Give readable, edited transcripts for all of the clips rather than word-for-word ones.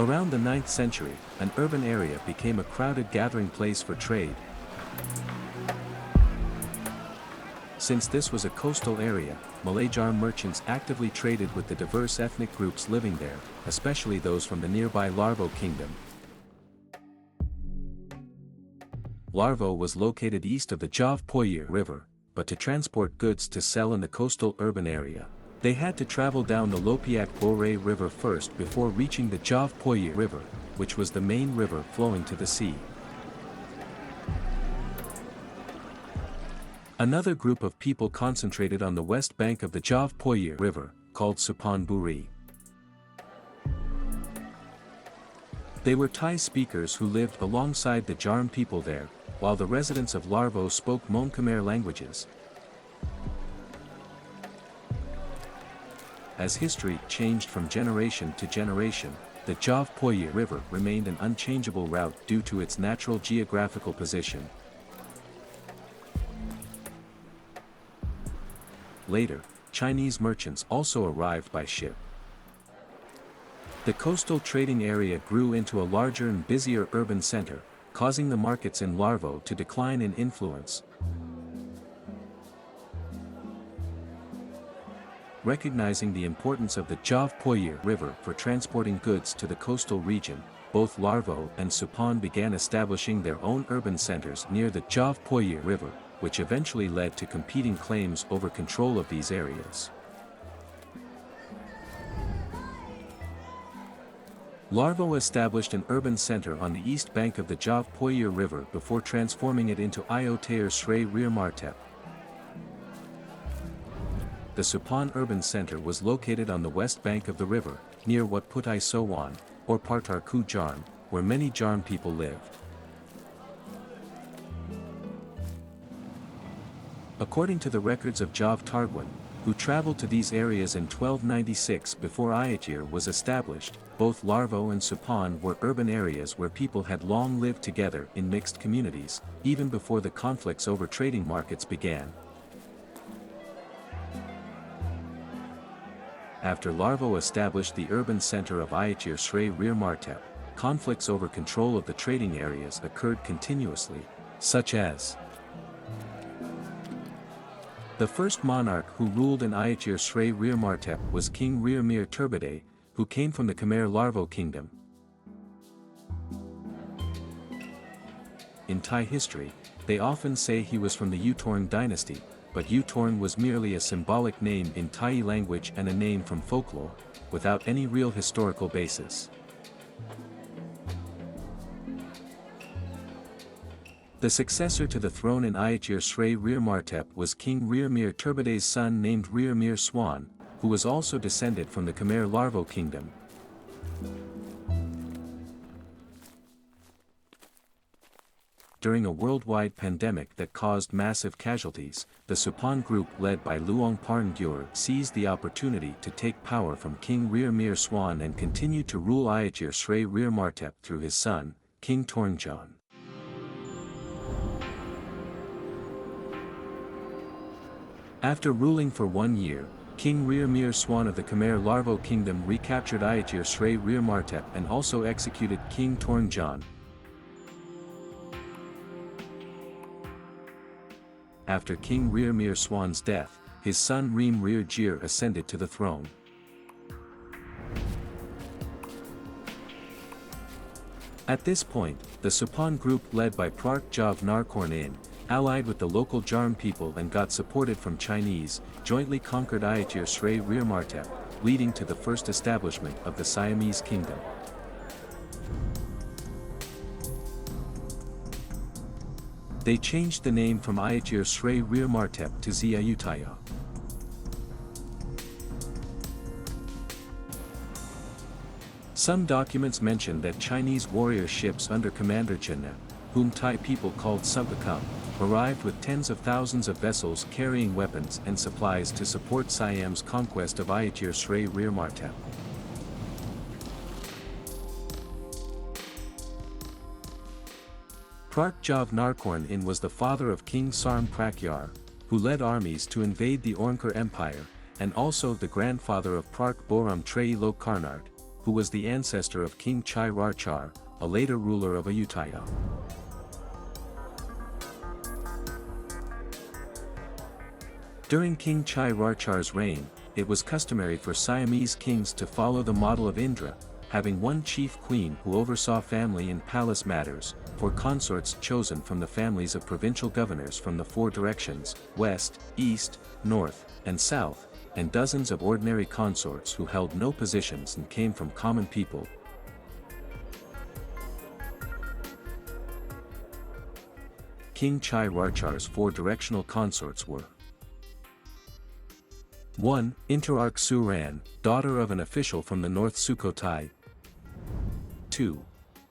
Around the 9th century, an urban area became a crowded gathering place for trade. Since this was a coastal area, Malajar merchants actively traded with the diverse ethnic groups living there, especially those from the nearby Lavo kingdom. Lavo was located east of the Jav Poyir River, but to transport goods to sell in the coastal urban area, they had to travel down the Lopiak Bore River first before reaching the Jav Poyir River, which was the main river flowing to the sea. Another group of people concentrated on the west bank of the Jav Poyir River, called Supan Buri. They were Thai speakers who lived alongside the Jarm people there, while the residents of Lavo spoke Mon Khmer languages. As history changed from generation to generation, the Jav Poyir River remained an unchangeable route due to its natural geographical position. Later, Chinese merchants also arrived by ship. The coastal trading area grew into a larger and busier urban center, causing the markets in Lavo to decline in influence. Recognizing the importance of the Jav Poyir River for transporting goods to the coastal region, both Lavo and Supan began establishing their own urban centers near the Jav Poyir River, which eventually led to competing claims over control of these areas. Lavo established an urban center on the east bank of the Jav Poyir River before transforming it into Ayutthaya Srey Martep. The Supan urban center was located on the west bank of the river, near what Putai Sowan, or Partarku Jarm, where many Jarm people lived. According to the records of Jav Targwan, who traveled to these areas in 1296 before Ayutthaya was established, both Lavo and Supan were urban areas where people had long lived together in mixed communities, even before the conflicts over trading markets began. After Lavo established the urban center of Ayutthaya Srey Martep, conflicts over control of the trading areas occurred continuously, such as the first monarch who ruled in Ayutthaya Srey Martep was King Mir Turbide, who came from the Khmer Lavo kingdom. In Thai history, they often say he was from the Yutorn dynasty, but Yutorn was merely a symbolic name in Thai language and a name from folklore, without any real historical basis. The successor to the throne in Ayutthaya Srey Martep was King Mir Turbide's son named Mir Swan, who was also descended from the Khmer Lavo kingdom. During a worldwide pandemic that caused massive casualties, the Supan group led by Luang Parn Gyur seized the opportunity to take power from King Mir Swan and continued to rule Ayutthaya Srey Martep through his son, King Torngjaan. After ruling for 1 year, King Mir Swan of the Khmer Lavo kingdom recaptured Ayutthaya Srey Martep and also executed King Torngjaan. After King Mir Swan's death, his son Mir Jir ascended to the throne. At this point, the Supan group led by Prak Jav Narkorn allied with the local Jarm people and got supported from Chinese, jointly conquered Ayutthaya Srey Martep, leading to the first establishment of the Siamese kingdom. They changed the name from Ayutthaya Srey Martep to Ayutthaya. Some documents mention that Chinese warrior ships under Commander Chena, whom Thai people called Subakam, arrived with tens of thousands of vessels carrying weapons and supplies to support Siam's conquest of Ayutthaya Srey Martep. Prak Jav Narkorn was the father of King Sarm Prakyar, who led armies to invade the Ornkur Empire, and also the grandfather of Prak Boram Trey Lo Karnard, who was the ancestor of King Chai Rarchar, a later ruler of Ayutthaya. During King Chai Rarchar's reign, it was customary for Siamese kings to follow the model of Indra, having one chief queen who oversaw family and palace matters, for consorts chosen from the families of provincial governors from the four directions, west, east, north, and south, and dozens of ordinary consorts who held no positions and came from common people. King Chai Rarchar's four-directional consorts were: 1. Interarch Suran, daughter of an official from the north Sukhothai. 2.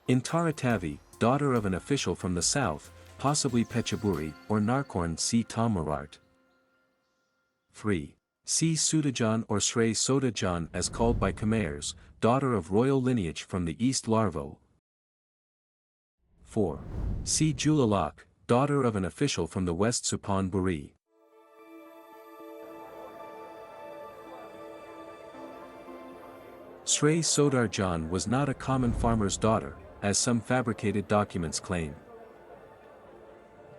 Intaratavi, daughter of an official from the south, possibly Pechaburi or Narkorn Si Tamarart. 3. Srey Soda Jaan or Srey Soda Jaan as called by Khmers, daughter of royal lineage from the east Lavo. 4. Srey Julalak, daughter of an official from the west Suphan Buri. Srey Soda Jaan was not a common farmer's daughter, as some fabricated documents claim.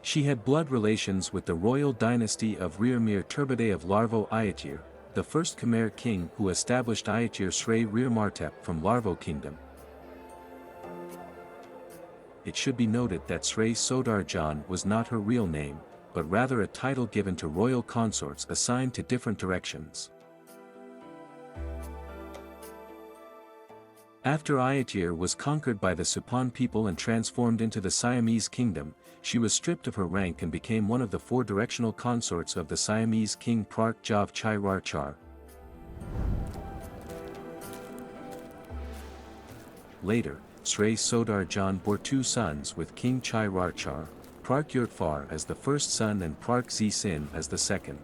She had blood relations with the royal dynasty of Rearmir Turbide of Larvo Ayutthaya, the first Khmer king who established Ayutthaya Srey Rearmartep from Larvo kingdom. It should be noted that Srey Soda Jaan was not her real name, but rather a title given to royal consorts assigned to different directions. After Ayutthaya was conquered by the Suphan people and transformed into the Siamese kingdom, she was stripped of her rank and became one of the four directional consorts of the Siamese king Prak Jav Chai Rarchar. Later, Srey Soda Jaan bore two sons with King Chai Rarchar, Prak Yurtfar as the first son and Prak Zi Sin as the second.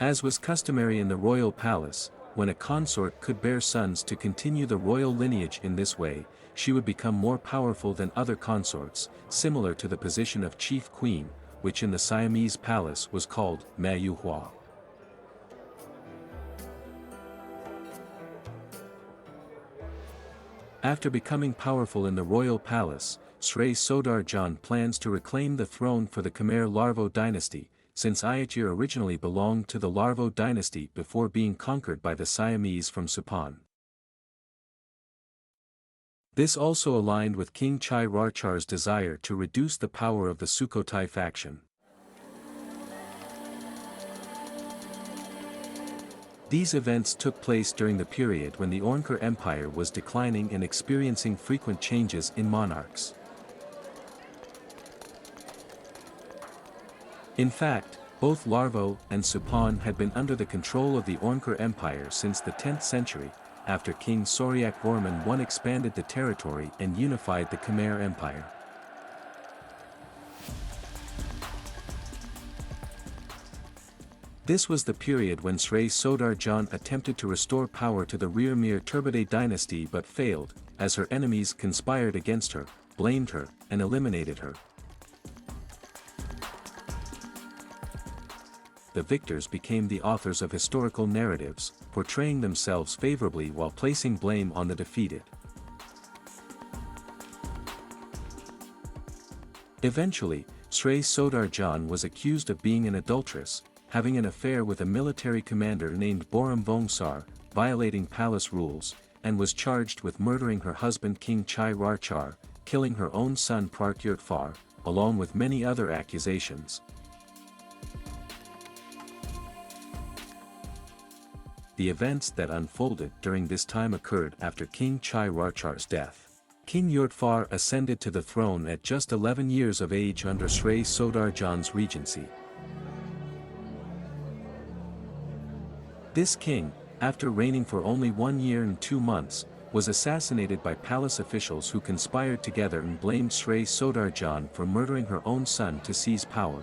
As was customary in the royal palace, when a consort could bear sons to continue the royal lineage in this way, she would become more powerful than other consorts, similar to the position of chief queen, which in the Siamese palace was called Mayuhua. After becoming powerful in the royal palace, Srey Soda Jaan plans to reclaim the throne for the Khmer Larvo dynasty, since Ayutthaya originally belonged to the Larvo dynasty before being conquered by the Siamese from Suphan. This also aligned with King Chai Rarchar's desire to reduce the power of the Sukhothai faction. These events took place during the period when the Ornker Empire was declining and experiencing frequent changes in monarchs. In fact, both Larvo and Suphan had been under the control of the Ornker Empire since the 10th century, after King Soryak Vorman I expanded the territory and unified the Khmer Empire. This was the period when Srey Soda Jaan attempted to restore power to the Rearmir Turbide dynasty but failed, as her enemies conspired against her, blamed her, and eliminated her. The victors became the authors of historical narratives, portraying themselves favorably while placing blame on the defeated. Eventually, Srey Soda Jaan was accused of being an adulteress, having an affair with a military commander named Boram Vongsar, violating palace rules, and was charged with murdering her husband King Chai Rarchar, killing her own son Prak Yurtfar, along with many other accusations. The events that unfolded during this time occurred after King Chai Rarchar's death. King Yurtfar ascended to the throne at just 11 years of age under Srey Soda Jaan's regency. This king, after reigning for only 1 year and 2 months, was assassinated by palace officials who conspired together and blamed Srey Soda Jaan for murdering her own son to seize power.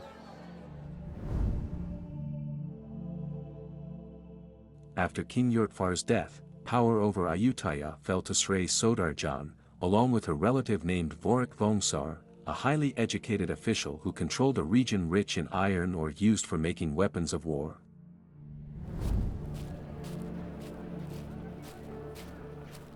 After King Yurtfar's death, power over Ayutthaya fell to Srey Soda Jaan, along with her relative named Vorak Vongsar, a highly educated official who controlled a region rich in iron ore used for making weapons of war.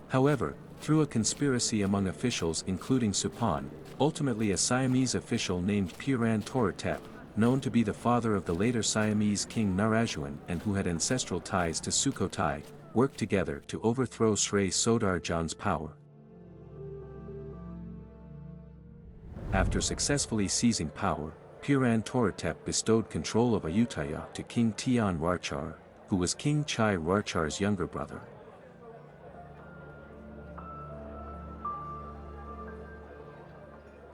However, through a conspiracy among officials including Suphan, ultimately a Siamese official named Piran Toratep, known to be the father of the later Siamese king Narajuan and who had ancestral ties to Sukhothai, worked together to overthrow Srey Soda Jaan's power. After successfully seizing power, Piran Toratep bestowed control of Ayutthaya to King Tian Rarchar, who was King Chai Rarchar's younger brother.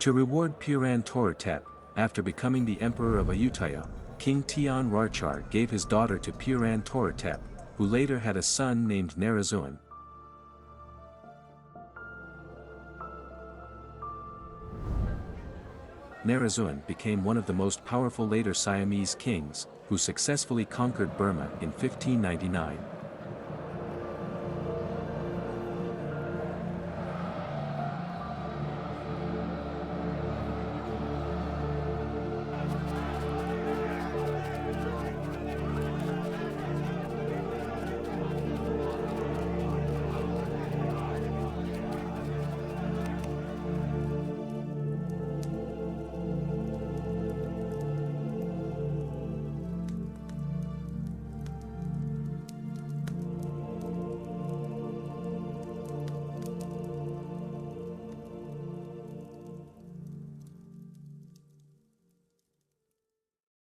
To reward Piran Toratep, after becoming the emperor of Ayutthaya, King Tian Rarchar gave his daughter to Piran Toratep, who later had a son named Narazuan. Narazuan became one of the most powerful later Siamese kings, who successfully conquered Burma in 1599.